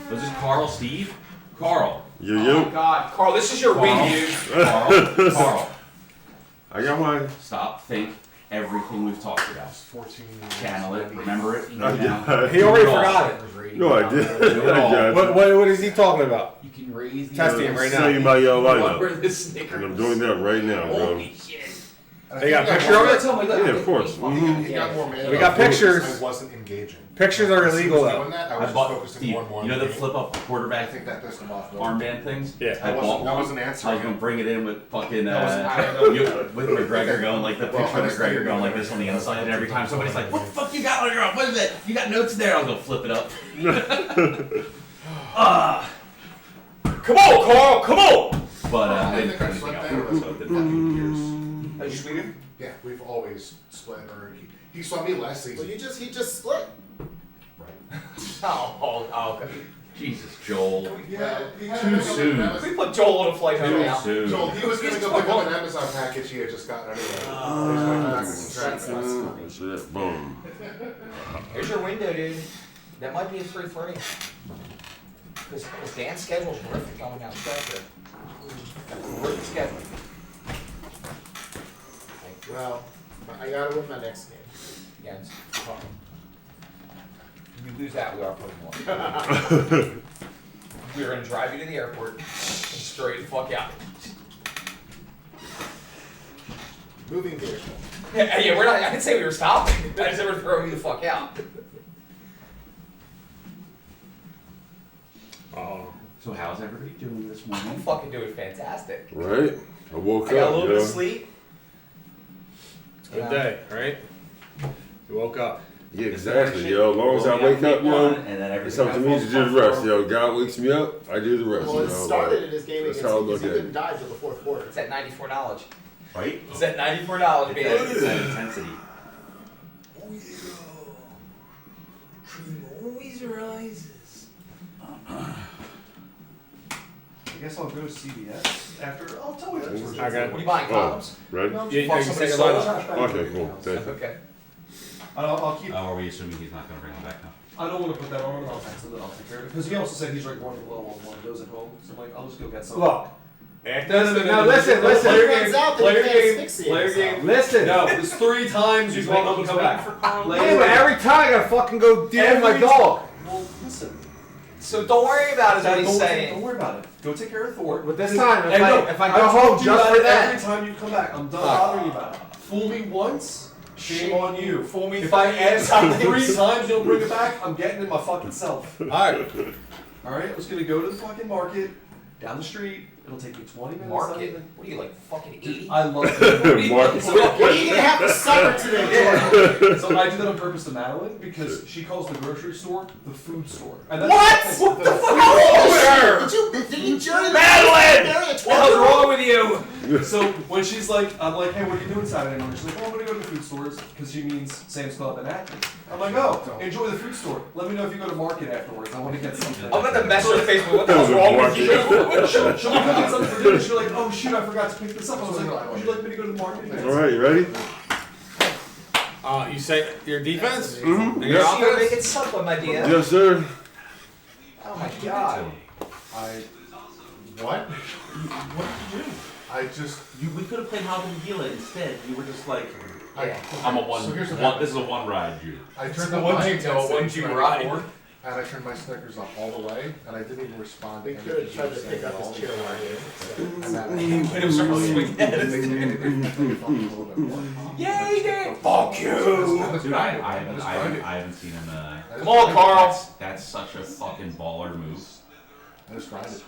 Was this Carl, Steve? Carl. You. Oh God, Carl, this is your win, dude. Carl. I got mine. Stop, think, everything we've talked about. 14. Channel it, remember it. I He already forgot it. No, I did. What is he talking about? You can raise the Testing him right now. Saying by your lineup. Remember this Snickers. And I'm doing that right now, bro. Holy shit. They got a picture of it? Yeah, of course. He got more man. We got pictures. I wasn't engaging. Pictures are illegal Doing though. that, I I was bought focusing Steve, more and more. you know on the the game. flip up I quarterback think that pissed him off. Though. armband things? Yeah. I bought one. I wasn't I answering. was gonna bring it in with fucking wasn't- with McGregor going like the Well, picture I of just McGregor didn't going like know. this on the inside, and every time somebody's like, "What the fuck you got on your arm? What is it? You got notes there?" I'll go flip it up. Come on, Carl, come on! But I I think didn't I put anything slept out there for it, with so it didn't happen. Are you Sweden? Yeah, we've always split. Or he saw me last season. Well, he just split. Right. Oh, okay. Jesus, Joel. Yeah, Too soon. We put Joel on a flight home Too now. soon. Joel, he was gonna go pick up an Amazon package he had just gotten anyway. So that boom. Here's your window, dude. That might be a 3-3. Because Dan's schedule's horrific going down stretch here. Horrific schedule. Well, I gotta win my next game. Against Carl. If we lose that, we are putting one. We're gonna drive you to the airport and straight the fuck out. Moving vehicle. Yeah, we're not. I didn't say we were stopping. I just said we're throwing you the fuck out. Oh. So how's everybody doing this I'm morning? fucking doing fantastic. Right? I woke I got a up, little you bit of know. sleep. Good day, right? You woke up. Yeah, exactly, yo. As long as I wake up, yo, it's up to me to do the rest, yo. God wakes me up, I do the rest, Well, it you know. started in his game That's against how I me because look he at didn't it. die till the fourth quarter. It's at 94 knowledge. Right? It's at 94 knowledge, baby. It's that intensity. Oh yeah. Cream always rises. I guess I'll go to CVS after. I'll tell you this. I got What are you buying, condoms? Ready? No, Yeah, fuck you somebody's say soul. a Okay, cool. Thank you. Okay. I'll keep. Oh, are we assuming he's not going to bring him back now? I don't want to put that on, and I'll text him that I'll take care of it. Because he also said he's like running low on one of those at home. So I'm like, I'll just go get some. Look. No, listen. When it runs out, then you can't asphyxiate yourself. Listen. No, it's 3 times you've gone up and come back. Yeah, but every time I gotta fucking go deal with my Every dog. Well, listen. So don't worry about it, is what he's Don't saying. worry about it. Go take care of Thor. But this time, And no, if I go told home you just for that. every time you come back, I'm done bothering you about it. Fool me once, shame on you. Fool me If I 3 ask times. 3 times you'll bring it back, I'm getting it my fucking self. Alright. Alright, I was gonna go to the fucking market, down the street. It'll take me 20 minutes. not Market? even. What are you, like, fucking 80? I love it. Mark. What are you gonna have for supper today, Jordan? So I did that on purpose to Madeline because she calls the grocery store the food store. And that's What? What the fuck? How old is her? Did you journey Madeline! Marry a What the hell's 12-year-old? wrong with you? So when she's like, I'm like, hey, what are you doing Saturday morning? She's like, oh, I'm gonna go to the food stores because she means Sam's Club and Acton. I'm like, oh, enjoy the food store. Let me know if you go to market afterwards. I want to get something. I'm gonna mess her face with what the hell's wrong with you? She'll be cooking something for dinner. She's like, oh shoot, I forgot to pick this up. I was like, would you like me to go to the market? Alright, you ready? You say your defense? Mm-hmm. And your You're offense? making something, my dear. Yes, sir. Oh my god. What? What did you do? I just. We could have played How to Heal It instead. You were just like, Yeah. I'm a one. So here's what one happened. this is a one ride, Jude. I It's turned a up one my G- intensity one G to ride. 94, and I turned my Snickers up all the way, and I didn't even respond to We anything could he try was to pick saying up at all. his chair while And you're that When it was supposed to swing I fucking a little bit more. Yay, dude! Fuck you! Dude, I haven't seen him. Come on, Carl! That's such a fucking baller move. I just tried it.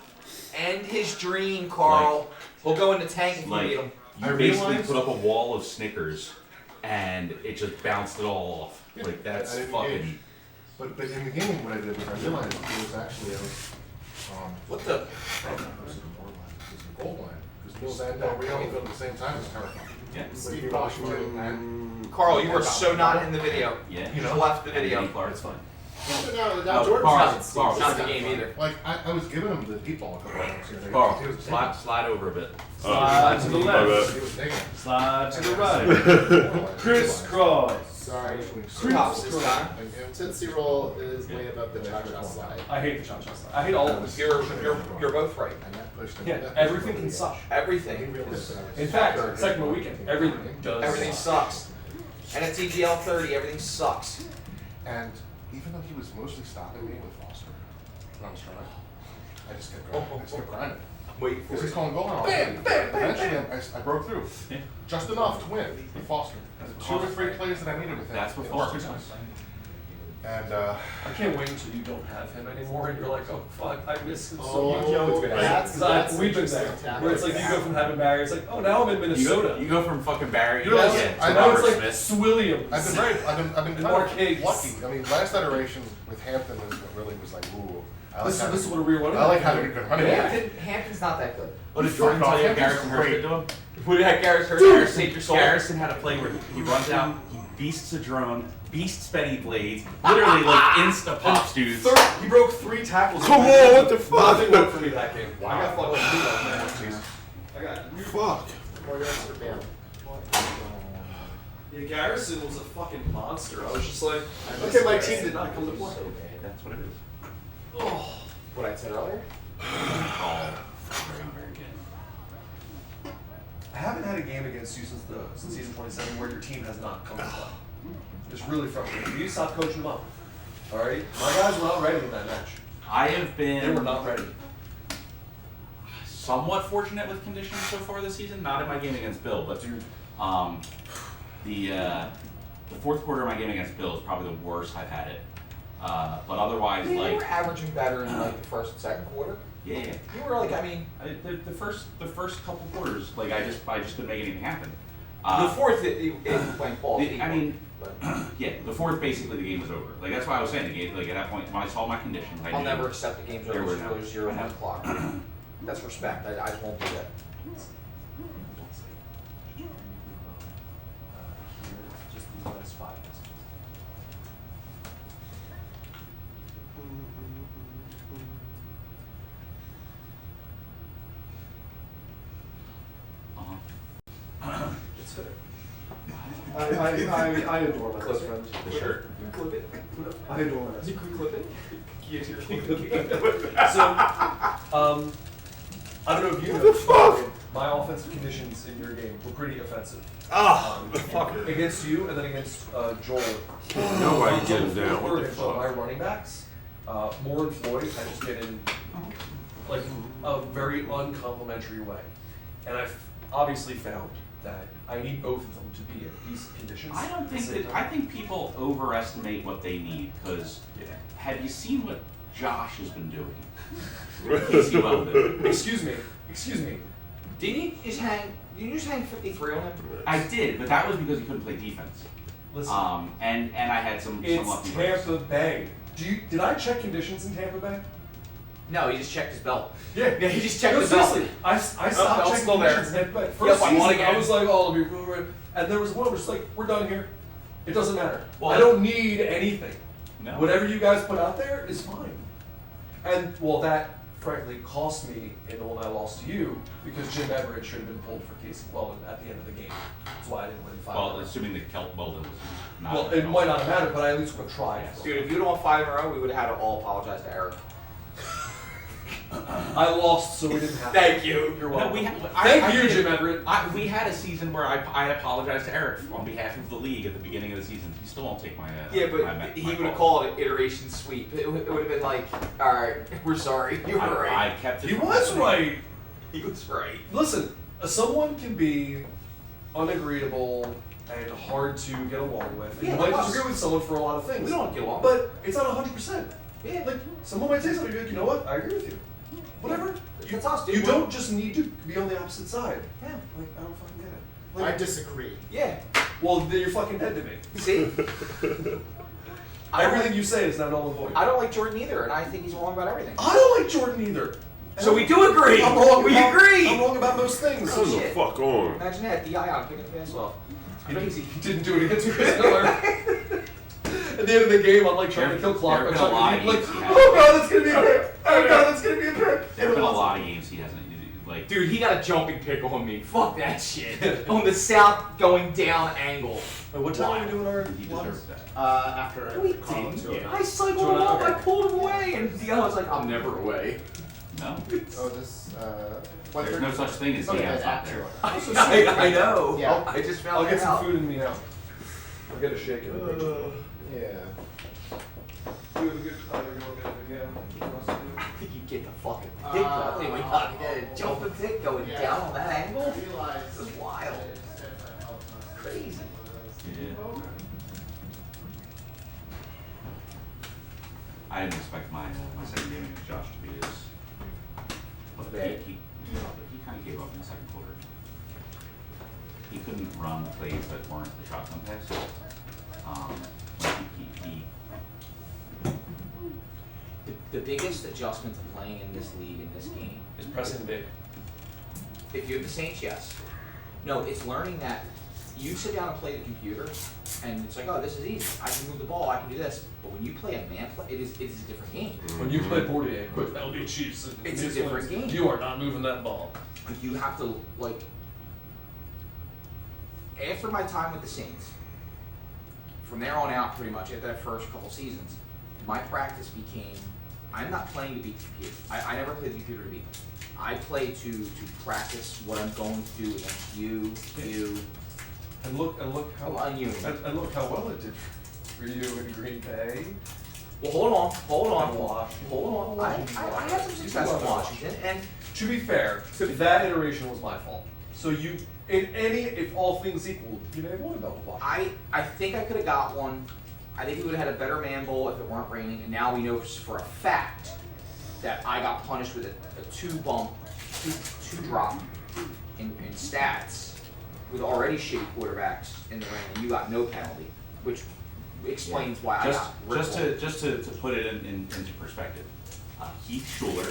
End his dream, Carl. We'll go in the tank if you Like, need him. you basically put up a wall of Snickers, and it just bounced it all off. Yeah, Like that's I didn't fucking. engage. But in the game, what I did was I realized it was actually What the? it was a goal line. Because Mills and Del Rio built at the same time as terrifying. Yeah. Steve Washington and Carl, you were so not in the video. Yeah. You just left the video. Anthony Clark, it's fine. Now Jordan's Carl, not not the game either. like I was giving him the deep ball a couple of times here. He Carl, was slide over a bit. Slide to the My left. bad. He was taking it. Slide to the right. Crisscross. Sorry. Tops this time. Tootsie Roll is way above the cha-cha slide. I hate the cha-cha slide. I hate all of this. You're both right. Yeah, everything can suck. Everything. In fact, Tecmo weekend, everything does. Everything sucks. NFTGL 30, everything sucks. And even though he was mostly stopping me with Foster on strike, I just kept grinding. I just kept grinding. Wait Because he's calling goal line. Eventually, I broke through. Just enough to win with Foster. The 2 or 3 plays that I needed with him. That's what it was Foster's too doing. nice. And I can't wait until you don't have him anymore and you're like, oh fuck, I miss him so much. We've been there. Where it's like you go from having Barry, it's like, oh now I'm in Minnesota. You go from fucking Barry You know, to I Now Robert it's like Smith. Swilliams. I've been And kind Mark of Higgs. lucky. I mean, last iteration with Hampton is what really was like, ooh. I like This is what a real running I like back having a good running Hampton, back. Hampton's not that good. What did Jordan tell you? Hampton's Garrison Hurst great. did to him? Who had Garrison Hurst? Garrison saved your soul. Garrison had a play where he runs out, he beasts a drone, beasts Benny Blades, literally like insta pops dudes. He broke 3 tackles. Come on, what the fuck? Nothing worked for me that game. I got fucking beat on that. I got. Fuck. More yards for Bam. Yeah, Garrison was a fucking monster. I was just like, okay, my team did not come to play. That's what it is. Oh. What I said earlier? I haven't had a game against you since season 27 where your team has not come to play. It's really frustrating. You need to stop coaching them up. All right, my guys were not ready in that match. I have They were been not ready. somewhat fortunate with conditions so far this season. Not in my game against Bill, but the fourth quarter of my game against Bill is probably the worst I've had it. But otherwise, They were like averaging better in like the first and second quarter. yeah. You were like, I mean, The first couple quarters, like I just couldn't make anything happen. the fourth it went balls deep. I mean, but yeah, the fourth basically the game was over. Like that's why I was saying the game. Like at that point, when I saw my conditions, I I'll knew never accept the game's there over were no- 0-0 clock. That's respect. I just won't do that. Just these last 5 messages. It's fair. I adore my best friend. the shirt. You clip it. I adore my best You friend. can clip it. So, I don't know if you know, my offensive conditions in your game were pretty offensive. Against you and then against Joel. Nobody get him down. What the fuck? My running backs, Moore and Floyd, I just get in like a very uncomplimentary way. And I've obviously found that I need both of them to be in decent conditions. I don't think that. I think people overestimate what they need because have you seen what Josh has been doing? Casey Weldon. Excuse me. Didn't you just hang 53 on him? I did, but that was because he couldn't play defense. Listen, And I had some lucky it's breaks. Tampa Bay. Did I check conditions in Tampa Bay? No, he just checked his belt. Yeah, he just checked No, his belt. seriously, I stopped belt's checking still there. conditions in Tampa Bay. Yep, First I won season, I again. was like, oh, let me, and there was one where it's like, we're done here. It doesn't matter. Well, I don't need anything. No. Whatever you guys put out there is fine. And well, that frankly cost me in the one I lost to you because Jim Everett should have been pulled for Casey Weldon at the end of the game. That's why I didn't win 5. Well, assuming that Kelt Weldon was not. Well, it might not have mattered, but I at least would have tried. Dude, if you'd won 5 in a row, we would have had to all apologize to Eric. I lost, so we didn't have to. Thank you. You're No, welcome. I Thank you, did- Jim Everett. We had a season where I apologized to Eric on behalf of the league at the beginning of the season. He still won't take my. Yeah, but my he would have call. called it iteration sweep. It would have been like, all right, we're sorry. You were right. I kept it. He from was happening. right. He was right. Listen, someone can be unagreeable and hard to get along with. And Yeah, you might of course. disagree with someone for a lot of things. We don't get along. But it's not 100%. Yeah. Like, someone might say something, you're like, you know what, I agree with you. Whatever. That's us, dude. You don't just need to be on the opposite side. Yeah. Like, I don't fucking get it. I Like, disagree. Yeah. well, then you're fucking dead to me. See? I don't Everything like- you say is now null and void. I don't like Jordan either, and I think he's wrong about everything. I don't like Jordan either. So we do agree. I'm wrong We about- agree. I'm wrong about most things. Come the shit. fuck on. Imagine that, DI on picking the pass off. Crazy. He didn't do it against Chris Miller. At the end of the game, I'm like trying to kill clock. There I'm have been a lot trying of to like, games he oh god, that's gonna be a pick. Oh god, that's gonna be a pick. There have been a lot of games he hasn't. Like, Dude, he got a jumping pick on me. Fuck that shit. On the south going down angle. Wait, what time are we doing our He ones? deserves that. After No, he Carl didn't. to it. I cycled him up, I pulled him away, and the guy was like, I'm never away. No, Oh, this, there's no such thing as Okay, DMs out there. I know. Yeah. I just found I'll that get some out. food in me now. I'll get a shake in the Yeah. You have a good time. You want to get it again? I think you get the fucking dick probably. We got a jumping pick going down on that angle. This is wild. Crazy. Yeah. I didn't expect my second game against Josh to be as. But Bad. he kind of gave up in the second quarter. He couldn't run plays that weren't the shotgun pass. Like he The biggest adjustment to playing in this league, in this game, Is pressing big. if you're the Saints, yes. No, it's learning that you sit down and play the computer, and it's like, oh, this is easy. I can move the ball, I can do this. But when you play a man play, it is a different game. When you play Bordier, quick, that'll be Chiefs. It's a different game. You are not moving that ball. Like, you have to, like, after my time with the Saints, from there on out, pretty much, after that first couple seasons, my practice became, I'm not playing to beat the computer. I never played the computer to beat them. I play to practice what I'm going to do against you. And look how And you. and look how well it did for you in Green Bay. Well, hold on. And Washington. Hold on. I had some success in Washington, and To be fair, that iteration was my fault. So you, if all things equal, you may have won about Washington. I think I could have got one. I think we would have had a better man bowl if it weren't raining, and now we know for a fact that I got punished with a two drop in stats with already shitty quarterbacks in the rain, and you got no penalty, which explains why I got ripped. just to put it into perspective, Heath Schuler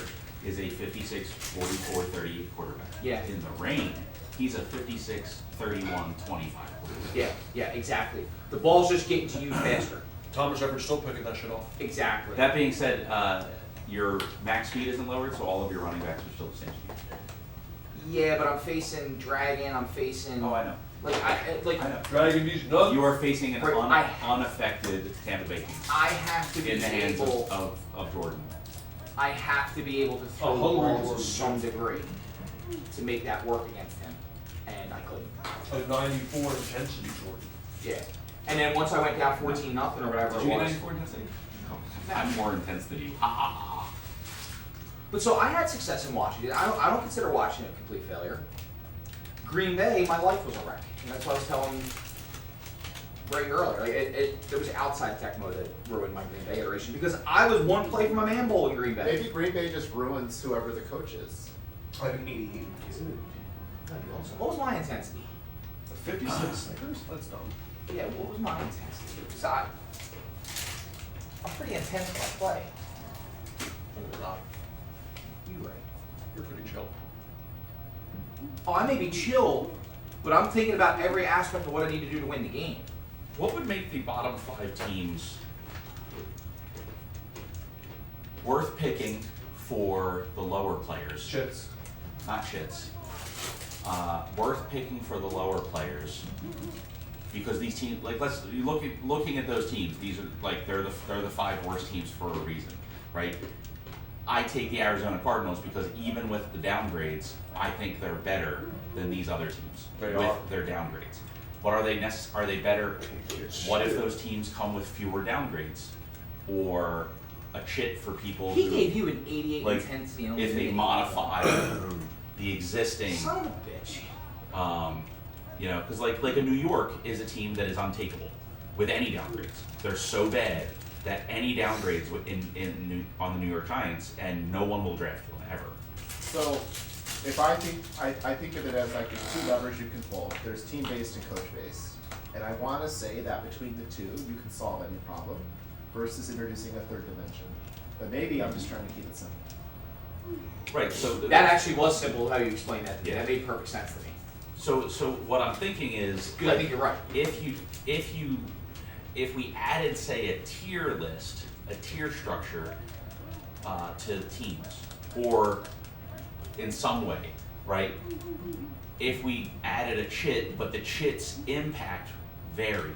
is a 56, 44, 38 quarterback. Yeah. In the rain, he's a 56, 31, 25 quarterback. Yeah, exactly. The ball's just getting to you faster. Thomas Shepard's still picking that shit off. Exactly. That being said, your max speed isn't lowered, so all of your running backs are still the same speed. Yeah, but I'm facing Dragon. I'm facing. Oh, I know. I know. Dragon Beach nuts. You are facing an Right, unaffected Tampa Bay team I have to be in the hands able. of Jordan. I have to be able to throw the hungry ball Jordan. to some degree to make that work against him, and I couldn't. A 94 intensity Jordan. Yeah. And then once I went down 14-0 or whatever Did it you get was. 94 intensity? No. I'm more intense than you. Ha ha ha. But so I had success in Washington. I don't consider Washington a complete failure. Green Bay, my life was a wreck. And that's what I was telling Greg earlier. Like there was outside Tecmo that ruined my Green Bay iteration because I was one play from a man bowl in Green Bay. Maybe Green Bay just ruins whoever the coach is. I have an 88. That'd be awesome. What was my intensity? 56 Snickers? That's dumb. Yeah, what was my intensity? Because I'm pretty intense when I play. You're not. You right. You're pretty chill. Oh, I may be chill, but I'm thinking about every aspect of what I need to do to win the game. What would make the bottom 5 teams worth picking for the lower players? Shits. Not shits. Worth picking for the lower players because these teams, like looking at those teams, these are like they're the 5 worst teams for a reason, right? I take the Arizona Cardinals because even with the downgrades, I think they're better than these other teams They with are. their downgrades. But are they are they better? What if those teams come with fewer downgrades or a chit for people He who, gave you an 88 like, intensity. and if they only modify the existing, Son of a bitch. you know, because like a New York is a team that is untakeable with any downgrades. They're so bad that any downgrades on the New York Giants and no one will draft them ever. So, if I think of it as like there's 2 levers you can pull. There's team-based and coach-based. And I want to say that between the 2, you can solve any problem versus introducing a 3rd dimension. But maybe I'm just trying to keep it simple. Right. So That actually was simple how you explained that. Yeah. That made perfect sense to me. So what I'm thinking is, Good, I think you're right. if we added, say, a tier structure to teams, or in some way right? If we added a chit, but the chit's impact varied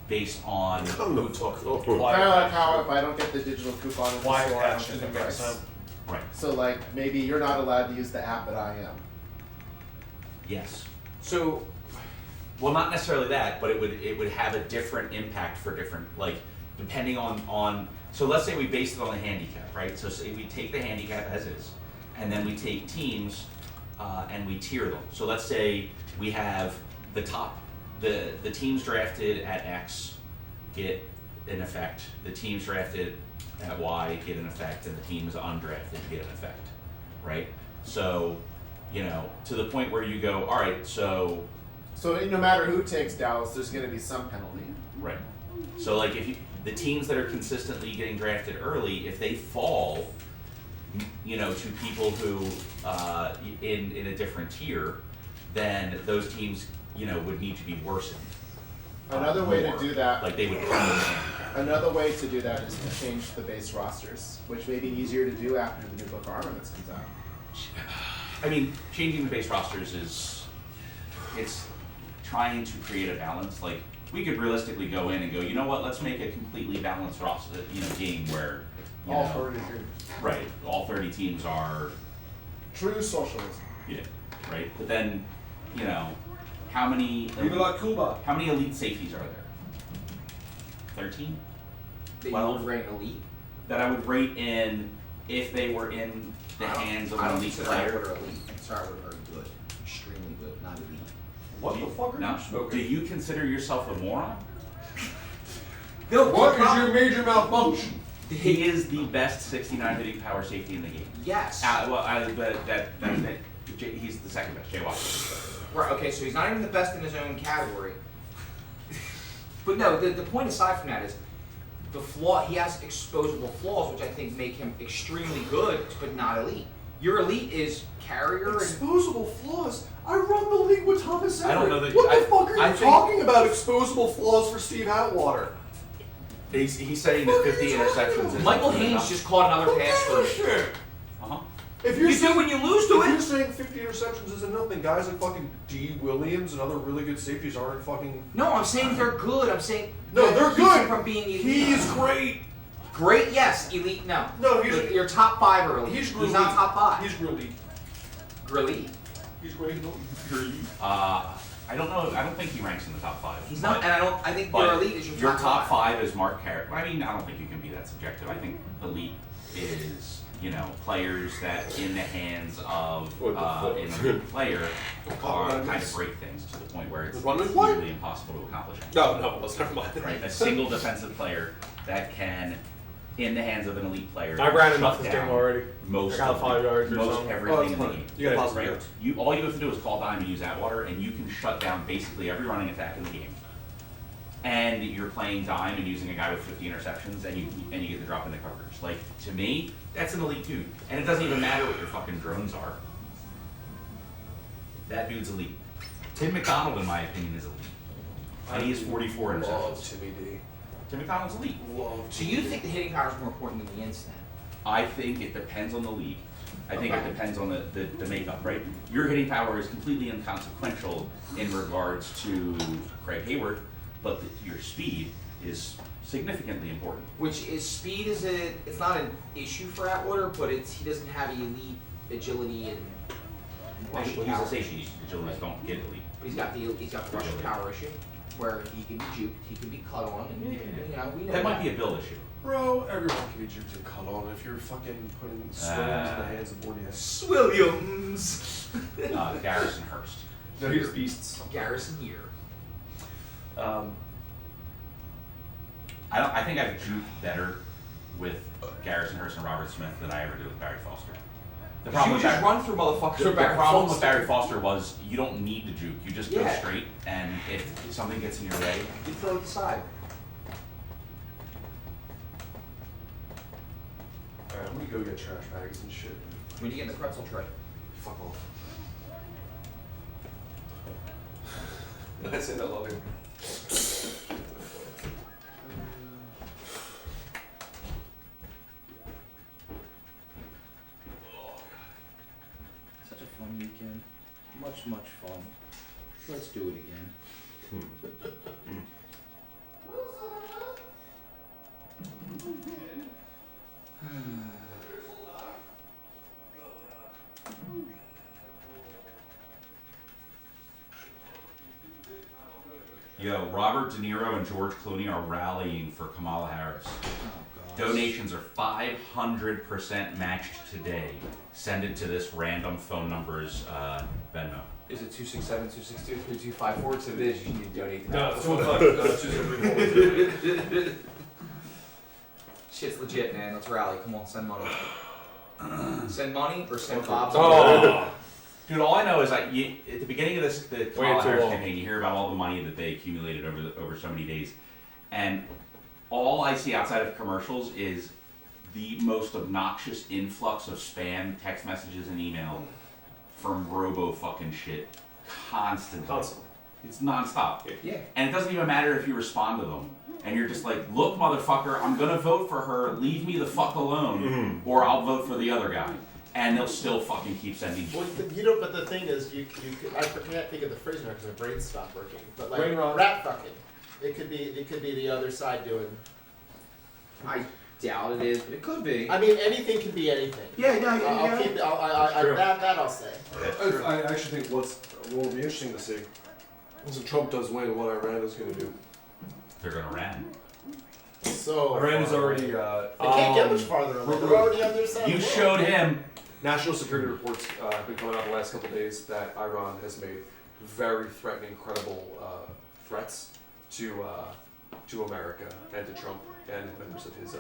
based on who took Oh. Kind of like how if I don't get the digital coupon in the Why store, I don't patch get the didn't make price. sense. right. So like maybe you're not allowed to use the app, but I am. Yes. So, Well, not necessarily that, but it would have a different impact for different, like, depending on so let's say we base it on the handicap, right? So say we take the handicap as is, and then we take teams and we tier them. So let's say we have the top, the teams drafted at X get an effect, the teams drafted at Y get an effect, and the teams undrafted get an effect, right? So, you know, to the point where you go, all right, so No matter who takes Dallas, there's going to be some penalty. right. So like if you, the teams that are consistently getting drafted early, if they fall, you know, to people who in a different tier, then those teams, you know, would need to be worsened. Another way to more. do that. Like they would come with a handicap. Another way to do that is to change the base rosters, which may be easier to do after the new book of armaments comes out. I mean, changing the base rosters it's trying to create a balance. Like we could realistically go in and go, you know what, let's make a completely balanced roster, you know, game where you All know, 30 teams. right, all 30 teams are True socialism. yeah, right. But then, you know, how many Even like Cuba. how many elite safeties are there? 13 that you Well- would rank elite. that I would rate in if they were in the hands of an elite player. elite. I'm sorry, we're very good. Extremely good, not elite. What the fuck are Now, you smoking? do you consider yourself a moron? No, What is your major malfunction? He is the best 69 hitting power safety in the game. Yes. He's the second best. Jay Washington. Right, okay, so he's not even the best in his own category. But no, the point aside from that is the flaw, he has exposable flaws, which I think make him extremely good, but not elite. Your elite is carrier and Exposable flaws? I run the league with Thomas I don't Everett. know that- What the I- fuck are I you think- talking about? Exposable flaws for Steve Atwater? He's saying that What are 50 you talking interceptions about? is Michael Haynes just caught another pass Who for gives a shit? Uh-huh. If you're You do when you lose to if you're it. saying 50 interceptions isn't nothing, guys like fucking D. Williams and other really good safeties aren't fucking. No, I'm saying they're good. I'm saying No, that they're keeps him good. from being elite. He's great. Great, yes. Elite, no. No, he's- Your top five are elite. He's He's not top five. He's really. Elite. He's great. I don't know. I don't think he ranks in the top 5. He's not, and I think But your elite is your top 5 is Mark Carrick. I mean, I don't think you can be that subjective. I think elite is, you know, players that in the hands of What the fuck? an elite player are What? kind of break things to the point where it's What? What? nearly impossible to accomplish. No, let's never mind. Right, a single defensive player that can, in the hands of an elite player, I ran shut enough this down game already. most I got of 5 yards or most something. everything in the fine. game. You got positive Right? yards. All you have to do is call dime and use Atwater, and you can shut down basically every running attack in the game. And you're playing dime and using a guy with 50 interceptions, and you get to drop into coverage. Like, to me, that's an elite dude. And it doesn't even matter what your fucking drones are. That dude's elite. Tim McDonald, in my opinion, is elite. And he has 44 Love interceptions. Timmy D. Tim McDonald's elite. Love. So you think the hitting power is more important than the instant? I think it depends on the league. I think Okay. it depends on the makeup, right? Your hitting power is completely inconsequential in regards to Craig Hayward, but your speed is significantly important. Which is speed is it's not an issue for Atwater, but he doesn't have elite agility and rushing He's power. a safety. Agilities don't get elite. He's got the rushing Agility. power issue, where he can be juked, he can be cut on, and you know we know That might be a build issue. Bro, everyone can be juked and cut on if you're fucking putting swings in the hands of Bordeaux. Williams. Garrison Hurst. No, he's beasts. Garrison here. I think I've juked better with Garrison Hurst and Robert Smith than I ever did with Barry Foster. The You would just Barry- run through motherfuckers. The with Barry problem with Foster. Barry Foster was you don't need to juke. You just go Yeah. straight, and if something gets in your way, You throw it aside. Alright, I'm gonna go get trash bags and shit. When you get in the pretzel tray. Fuck off. That's it, I love you. Such a fun fun weekend. Much fun. Let's do it again. Yo, Robert De Niro and George Clooney are rallying for Kamala Harris. Oh, God. Donations are 500% matched today. Send it to this random phone number's Venmo. Is it 267-262-3254? Because if it is, you need to donate to No, that. it's 215. Shit's legit, man. Let's rally. Come on, send money. Send money or send Bob's. Oh. Dude, all I know is at the beginning of the Kamala too Harris long. campaign, you hear about all the money that they accumulated over so many days, and all I see outside of commercials is the most obnoxious influx of spam text messages and email from robo fucking shit constantly. It's nonstop. Yeah. And it doesn't even matter if you respond to them. And you're just like, look, motherfucker, I'm gonna vote for her, leave me the fuck alone, or I'll vote for the other guy. And they'll still fucking keep sending Well, shit. you know, but the thing is, you could, I can't think of the phrase now because my brain stopped working. But like Brain rot. rat fucking, it could be the other side doing. I doubt it is, but it could be. I mean, anything can be anything. Yeah, no, I'll keep. That I'll say. I actually think what will be interesting to see is if Trump does win, what Iran is going to do. They're gonna ran. So Iran is far. already. They can't get much farther. Away. They're already on their side. You of the showed him. National security reports have been coming out the last couple of days that Iran has made very threatening, credible threats to America and to Trump and members of his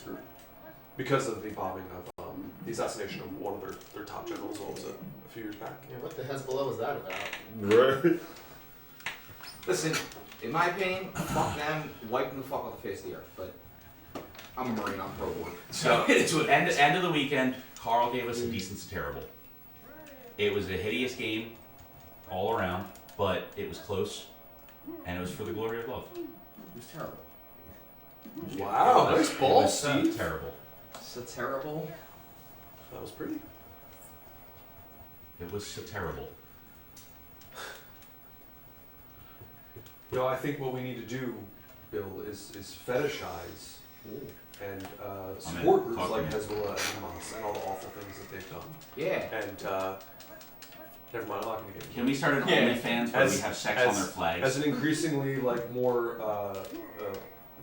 group because of the bombing of the assassination of one of their top generals. What was it, a few years back? Yeah, what the Hezbollah was that about? Right. Listen, in my opinion, fuck them, wipe them the fuck off the face of the earth. But I'm a Marine, I'm pro war. So end of the weekend, Carl gave us a decent to terrible. It was a hideous game all around, but it was close, and it was for the glory of love. It was terrible. Wow, It was- nice ball, it was, Steve. terrible. So terrible. That was pretty. It was so terrible. You know, I think what we need to do, Bill, is fetishize and support groups Talk to like me. Hezbollah and Hamas and all the awful things that they've done. Yeah. And never mind, I'm not going to get Can we start an Yeah. OnlyFans where we have sex on their flags? as an increasingly more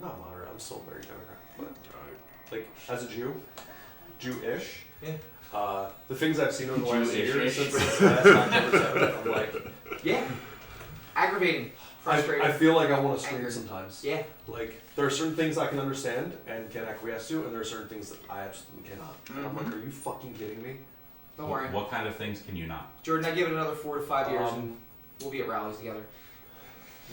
not moderate. I'm still very Democrat, but like as a Jewish. Yeah. The things I've seen over the last year Jewish-ish. since this last October 7th, I'm like, Yeah. Aggravating. Frustrating. I feel like I want to scream Angry. sometimes. Yeah. Like, there are certain things I can understand and can acquiesce to, and there are certain things that I absolutely cannot. And I'm like, are you fucking kidding me? Don't worry. What kind of things can you not? Jordan, I give it another 4 to 5 years and we'll be at rallies together.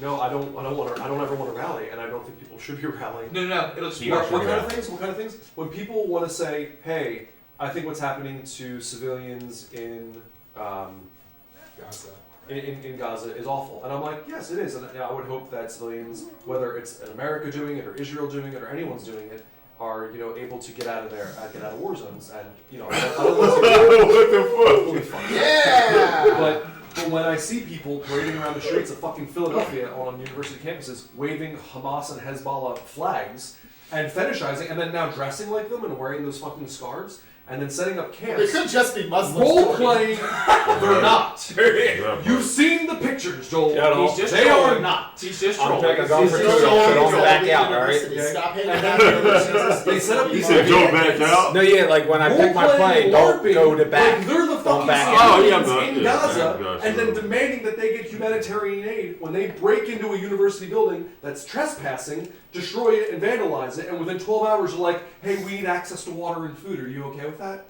No, I don't ever want to rally, and I don't think people should be rallying. No. It'll just be Yeah, our sure. What kind of things? What kind of things? When people want to say, "Hey, I think what's happening to civilians in Gaza. in Gaza is awful," and I'm like, "Yes, it is," and I would hope that civilians, whether it's America doing it or Israel doing it or anyone's doing it, are able to get out of get out of war zones, and I don't want to. What the fuck? Yeah. But when I see people parading around the streets of fucking Philadelphia on university campuses waving Hamas and Hezbollah flags and fetishizing and then now dressing like them and wearing those fucking scarves and then setting up They camps, could just be Muslims. role Jordan. playing, they're not. Yeah, You've seen the pictures, Joel. Yeah, no. He's just They trolling. are not. He's just I'm trolling. taking going for He's two, just so showing don't he's back at out, alright? university. Stop hanging out at universities. They set up He these said, "Don't back out." No, yeah, like when I pick my plane, don't go to back. Like they're the fucking back out. civilians Oh, yeah, in yeah, Gaza, gotcha. and then demanding that they get humanitarian aid when they break into a university building that's trespassing, destroy it, and vandalize it, and within 12 hours are like, "Hey, we need access to water and food. Are you okay with that?"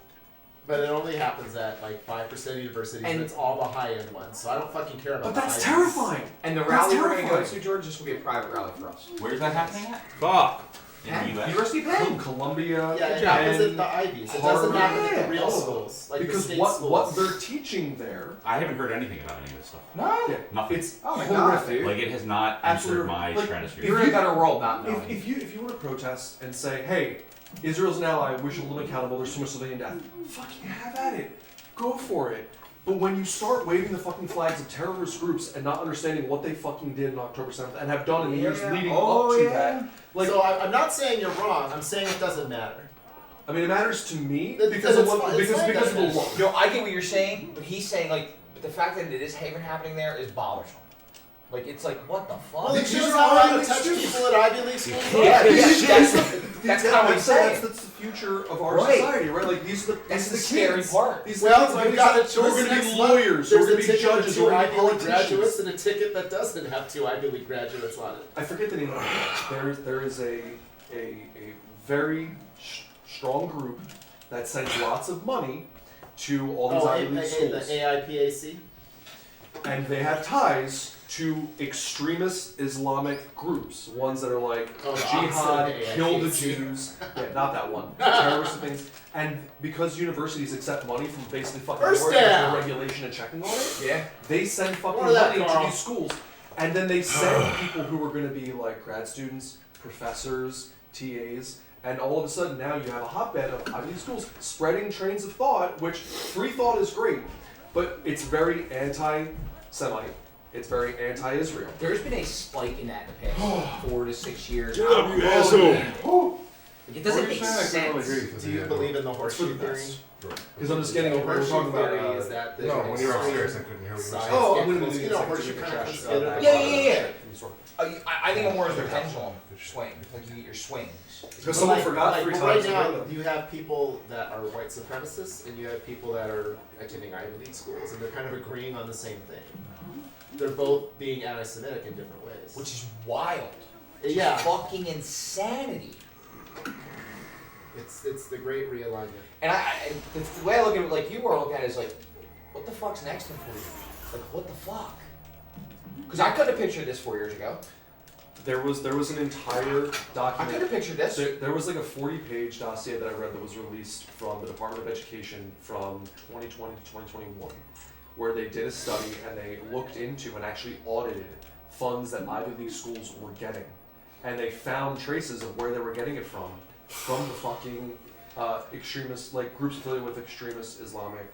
But it only happens at like 5% of universities, and And- it's all the high-end ones. So I don't fucking care about. But that's the Ivies. terrifying. And the That's rally we're going to go terrifying. to, George, this will be a private rally for us. Where's that happening at? Fuck. In the US? University of Penn. Columbia. Yeah, it happens and at the Ivies. It Harvard. doesn't happen at Yeah, the real all of them. schools, like the Because state what schools. they're teaching there, I haven't heard anything about any of this stuff. No. yeah, Nothing. it's Oh my God, horrific. dude. Like it has not Absolutely. entered my Like, stratosphere. You're in a better world not knowing. If you want to protest and say, hey, Israel's an ally, we should hold them accountable, there's so much civilian death, fucking have at it. go for it. But when you start waving the fucking flags of terrorist groups and not understanding what they fucking did on October 7th and have done in the years leading up to that, like, so I'm not saying you're wrong. I'm saying it doesn't matter. I mean, it matters to me Because because of it's what, fine- it's because fine because of the that it law. matters. No, I get what you're saying, but he's saying like, but the fact that it is even happening there is bothersome. Like it's like what the fuck? Well, it These shows are how Ivy out of League touch students. people at Ivy League schools are. Yeah, that's That's kind of what he's saying. That's the future of our Right. society, right? Like these are the That's the these scary kids. part. These Well, kids, we've got a we're choice going to next be month. lawyers, There's we're a going to be ticket with judges, 2 we're going to Ivy be League politicians. graduates and a ticket that doesn't have 2 Ivy League graduates on it. I forget the name of it. There is a very strong group that sends lots of money to all these Ivy League schools. The AIPAC? And they have ties to extremist Islamic groups, ones that are like Oh, the jihad, opposite of kill the AIPAC. Jews. Yeah, not that one. Terrorist things. And because universities accept money from basically fucking First lawyers, there's down. no regulation and checking on it. Yeah. They send fucking More of that, money to Carl. these schools, and then they send people who are going to be like grad students, professors, TAs, and all of a sudden now you have a hotbed of Ivy League schools spreading trains of thought, which free thought is great, but it's very anti-Semite. It's very anti-Israel. There's been a spike in that in the past 4 to 6 years. Shut up, you asshole. It doesn't make sense. Do you believe in the horseshoe theory? Because I'm just getting The over. We're horseshoe talking about. theory is that there's No, a when you were science- upstairs, I couldn't hear what you were science saying. Oh, I'm get going to close- do you know, this. horseshoe kind of comes together. Yeah. I think I'm more of a pendulum swing. Like you get your swings. Because someone forgot 3 but times. right now, already. you have people that are white supremacists, and you have people that are attending Ivy League schools, and they're kind of agreeing on the same thing. They're both being anti-Semitic in different ways. Which is wild. Yeah. Fucking insanity. It's the great realignment. And the way I look at it, like you were looking at it, is like, what the fuck's next one for you? Like, what the fuck? Because I couldn't have pictured this 4 years ago. There was an entire I document. could have pictured this. There was like a 40-page dossier that I read that was released from the Department of Education from 2020 to 2021, where they did a study and they looked into and actually audited funds that Ivy League schools were getting, and they found traces of where they were getting it from the fucking extremist, like groups affiliated with extremist Islamic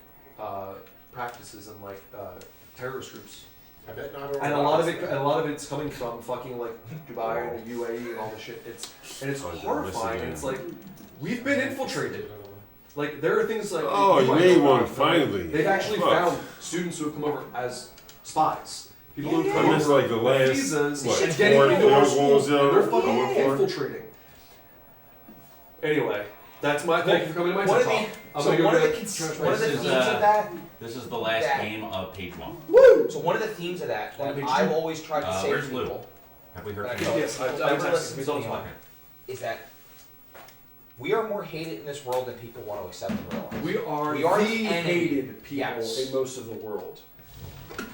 practices and like terrorist groups. I bet not. And a lot of it's coming from fucking like Dubai and the UAE and all this shit. It's horrifying. And it's like we've been infiltrated. Like there are things like Oh, you might made know one about, finally. They've actually Fuck. found students who have come over as spies. People who have I come missed over like the with last visas what, and getting 4 into our field goals, schools. And they're fucking I went for? infiltrating. Anyway, that's my thank you for coming to my One TED of talk. the, I'm so gonna one go of the, to one of the This is, themes of that. This is the last That- game of page 1. Woo! So one of the themes of that On page I've 2. always tried to say to Where's Lou? people Have we heard Right. from you? Yes, I Never texted listen him. He's to on his me on pocket. is that we are more hated in this world than people want to accept and realize. We are We are the the enemy. hated people Yes. in most of the world.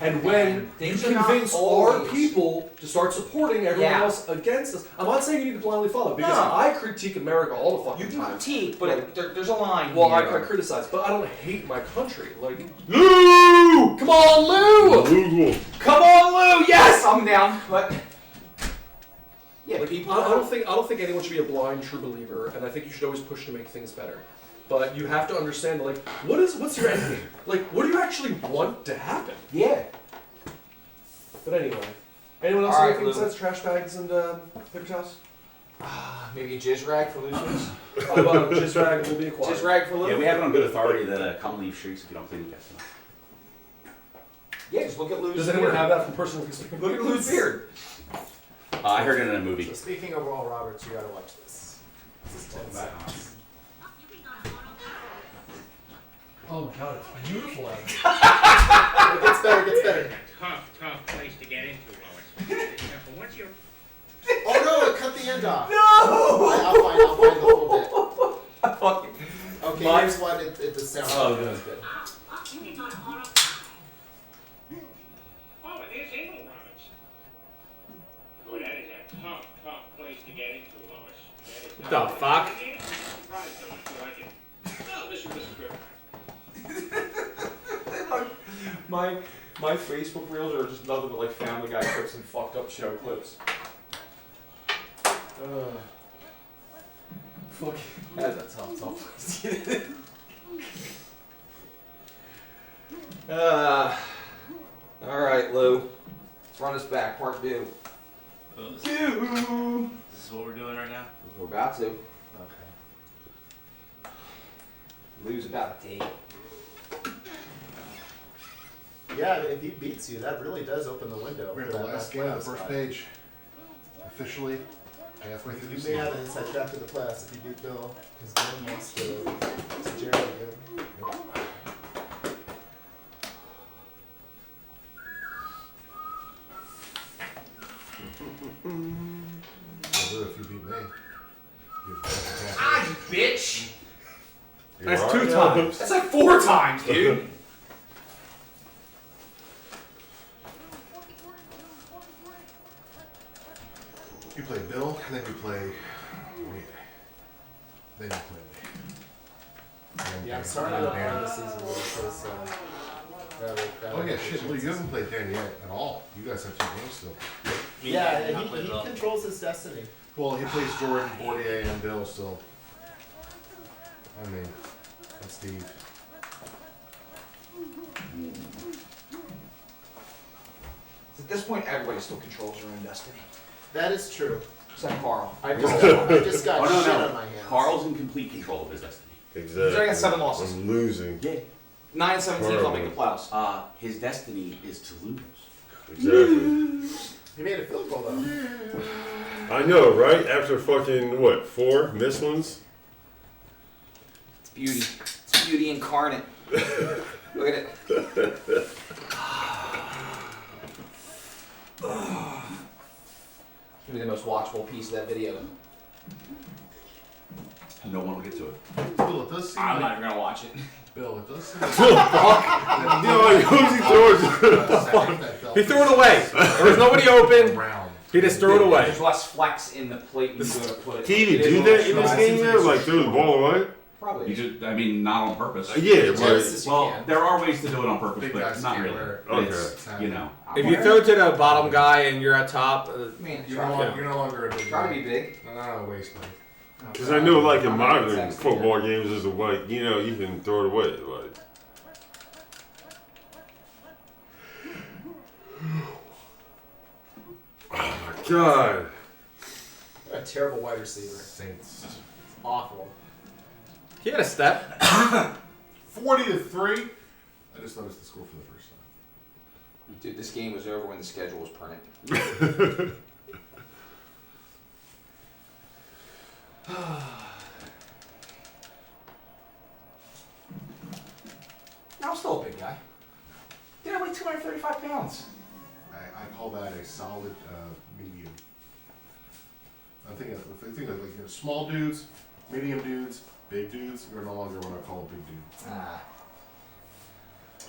And when you things are not convince our always- people to start supporting everyone Yeah. else against us, I'm not saying you need to blindly follow, because No. I critique America all the You fucking do time. critique, but there's a line Well, I here. criticize, but I don't hate my country. Like, Lou! come on, Lou! Lou! Come on, Lou! Yes, I'm down. But yeah, Like, people. I don't think anyone should be a blind true believer, and I think you should always push to make things better. But you have to understand, like, what's your end game? Like, what do you actually want to happen? Yeah. But anyway, anyone else All have right, anything Lou. besides trash bags and paper towels? Maybe a jizz rag for losers. How about jizz rag will be acquired? Jizz rag for Yeah, losers. we have it on good authority that come leave streets if you don't clean the guest enough. Yeah, just look at Lou's. Does anyone beard. have that from personal experience? Look at Lou's beard. I heard it in a movie. So speaking of Oral Roberts, you gotta watch this. This is 10 seconds. Oh my god, it's beautiful out It gets better, it gets better. Tough place to get into, Lois. But once you're Oh no, it cut the end off. No. I'll find the whole bit. Fucking. Okay, Mine- here's one. The sound. Oh, is good. oh, there's Abel Roberts. Boy, that is a tough place to get into, Lois. That is The tough. fuck? I'm surprised so much you like it. Oh, Mr. Griffin. My Facebook reels are just nothing but like Family Guy clips and fucked up show clips. Fuck. That's a tough place. All right, Lou. Let's run this back. Part 2. This is what we're doing right now? We're about to. Okay. Lou's about to take it. Yeah, if he beats you, that really does open the window. We're at for the that last game, the playoff first spot. page. Officially, halfway through the You may season. have an inside track to the playoffs if you beat Bill, because Glenn wants to Jerry again. I'll do it if you beat me. Ah, you bitch! That's That's 2 times. That's like 4 times, dude. You play Bill, and then you play me. Then you play me. And Yeah, I'm Dan. sorry And about Dan. this season because Oh yeah, shit, Lou, you haven't played Dan yet at all. You guys have 2 games still. Yeah, he controls his destiny. Well, he plays Jordan, Bordier, and Bill still. I mean, and Steve. At this point, everybody still controls their own destiny. That is true. Except Carl. I just got Oh, no, shit no. on my hands. Carl's in complete control of his destiny. He's already got Exactly. 7 losses. I'm losing. Yeah. 9-17 don't make the playoffs. His destiny is to lose. Exactly. He made a field goal though. I know, right? After fucking, what, 4 missed ones? It's beauty. It's beauty incarnate. Look at it. It's gonna be the most watchable piece of that video. No one will get to it. Bill, it does seem I'm like... not even gonna watch it. Bill, it does seem like... Yo, who's he throwing? He threw it away. There was nobody open. Round. He just threw it away. There's less flex in the plate when you go to put it. Can you even It is do a that little in this shy. game yet? Like, throw the ball away? Probably. You just, I mean, not on purpose. Yeah, Yes, right. you Well, can. there are ways to do it on purpose, Big but guys not can't really. wear it. It's, Okay. you know. If you throw it to the bottom guy and you're at top, Man, You're no longer a big try to guy. be big. No, not a waste, man. Because I know, like, in I'm not modern exactly football games, there's a way, you know, you can throw it away. Like, oh my god. A terrible wide receiver. Saints. It's awful. he had a step. 40-3. I just noticed the score for the first time. Dude, this game was over when the schedule was printed. I'm still a big guy. Dude, I weigh 235 pounds. I call that a solid medium. I'm thinking of like, you know, small dudes, medium dudes, big dudes. You're no longer what I call a big dude.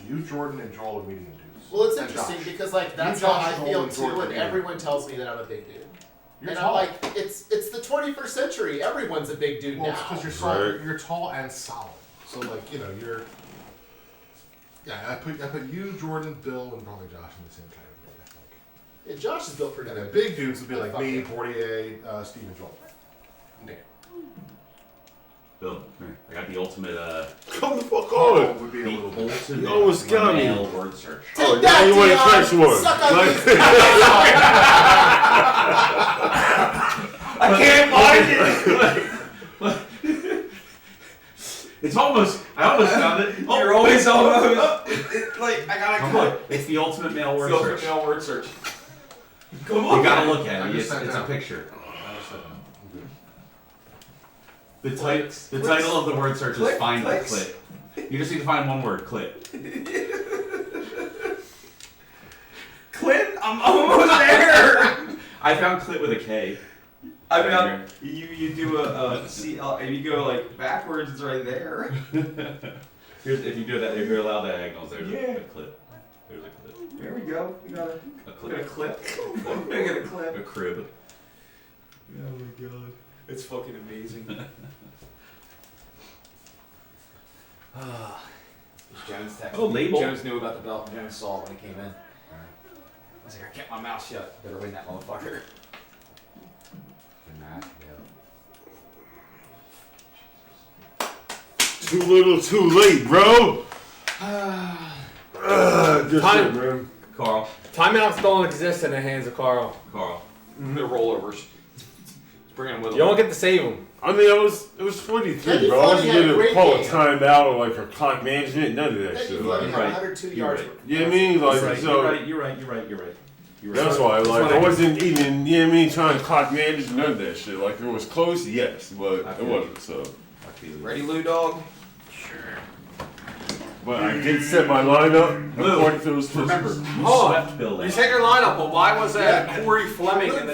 You, Jordan, and Joel are medium dudes. Well, it's And interesting Josh. because like that's You, how Josh, I Joel, feel and too, Jordan and are everyone tells me that I'm a big dude. You're And tall. I'm like, it's the 21st century. Everyone's a big dude Well, now. it's because you're solid. Right. You're tall and solid. So like, you know, you're. Yeah, I put you, Jordan, Bill, and probably Josh in the same category. I think. Yeah, Josh is built pretty And then good. big dudes would be like Fuck me, yeah. Bordier, Steve, and Joel. Dan. Bill, come here. I got the ultimate, Come the fuck Carl on. would be a the little bit. ultimate You almost got me. male word search. Oh, now you want to Dion! catch one. Suck on Like, I can't find it! It's almost, I almost found it. You're always almost. Like, I gotta Come on, it's the ultimate male word search. male word search. Come on. You gotta look I at it, just it's sat a down. picture. I understand. I'm good. The title of the word search is Find the clicks. Clit. You just need to find one word, clit. Clint, I'm almost there. I found clit with a K. I Right mean, you do a CL, and you go like backwards, it's right there. Here's, if you do that, if you're allowed diagonals, there's Yeah. a clit. There's a clit. There we go. We got A a clip. clip. We got a clip. A crib. Oh my god. It's fucking amazing. Jones texted Oh, me. label. Jones knew about the belt and Jones saw it when he came in. I was like, I kept my mouth shut. Better win that motherfucker. too little, too late, bro. Good Time- shit, man. Carl. Timeouts don't exist in the hands of Carl. Carl. They're rollovers. Let's bring them with You them. don't get to save him. I mean, it was 23, Teddy bro. I wasn't Flutie had a gonna great call a game. timeout or like a clock management, none of that Teddy shit. Flutie Like, had right. 102 You're yards. right. you know what I mean? Like, You're right, so. you're right. That's why, like, I wasn't even, you know what I mean, trying to clock manage, none of that shit. Like, if it was close, yes, but I it feel wasn't, so. I feel you. Ready, Lou Dog? But I did set my lineup according to those Remember, pictures. you Hold on. swept Bill You last said your lineup, but why was that Corey Fleming in the